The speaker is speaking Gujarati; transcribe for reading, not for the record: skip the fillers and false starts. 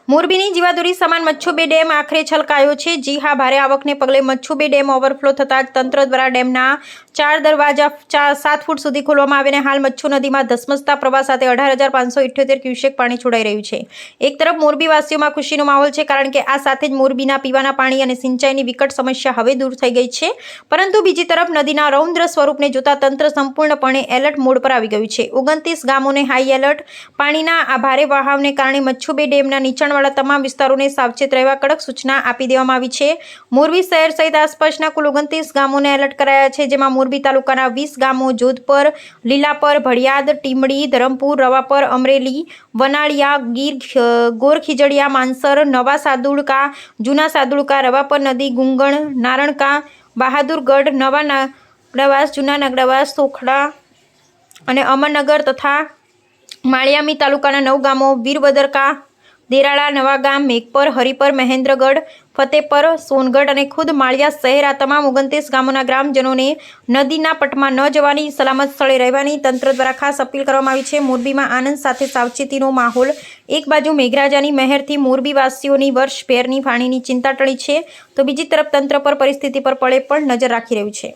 મોરબીની જીવાદોરી સમાન મચ્છુ 2 ડેમ આખરે છલકાયો છે। જી હા, ભારે આવકને પગલે મચ્છુ 2 ડેમ ઓવરફ્લો થતાં તંત્ર દ્વારા ડેમના 4 દરવાજા 7 ફૂટ સુધી ખોલવામાં આવ્યા અને હાલ મચ્છુ નદીમાં ધસમસતા પ્રવાહ સાથે 18,578 ક્યુસેક પાણી છોડાઈ રહ્યું છે। એક તરફ મોરબીવાસીઓમાં ખુશીનો માહોલ છે, કારણ કે આ સાથે જ મોરબીના પીવાના પાણી અને સિંચાઈની વિકટ સમસ્યા હવે દૂર થઈ ગઈ છે, પરંતુ બીજી તરફ નદીના રૌદ્ર સ્વરૂપને જોતા તંત્ર સંપૂર્ણપણે એલર્ટ મોડ પર આવી ગયું છે। 29 ગામોને હાઈ એલર્ટ। પાણીના આ ભારે વહાવને કારણે મચ્છુ 2 ડેમના નીચાણવાળા તમામ વિસ્તારોને સાવચેત રહેવા કડક સૂચના આપી દેવામાં આવી છે। મોરબી શહેર સહિત આસપાસના કુલ 29 ગામોને એલર્ટ કરાયા છે, જેમાં મોરબી તાલુકાના 20 ગામો જોધપર, લીલાપર, ભડિયાદ, ટીમડી, ધરમપુર, રવાપર, અમરેલી, વનાળિયા, ગોરખીજડીયા, માનસર, નવા સાદુળકા, જૂના સાદુળકા, રવાપર નદી, ગુંગણ, નારણકા, બહાદુરગઢ, નવા નાગડાવાસ, જૂના નાગડાવાસ, સોખડા અને અમરનગર તથા માળિયામી તાલુકાના 9 ગામો વીરવદરકા, દેરાળા, નવાગામ, મેઘપર, હરિપર, મહેન્દ્રગઢ, ફતેપર, સોનગઢ અને ખુદ માળિયા શહેર, આ તમામ 29 ગામોના ગ્રામજનોને નદીના પટમાં ન જવાની, સલામત સ્થળે રહેવાની તંત્ર દ્વારા ખાસ અપીલ કરવામાં આવી છે। મોરબીમાં આનંદ સાથે સાવચેતીનો માહોલ। એક બાજુ મેઘરાજાની મહેરથી મોરબીવાસીઓની વર્ષભેરની પાણીની ચિંતા ટળી છે, તો બીજી તરફ તંત્ર પર પરિસ્થિતિ પર પડે પણ નજર રાખી રહ્યું છે।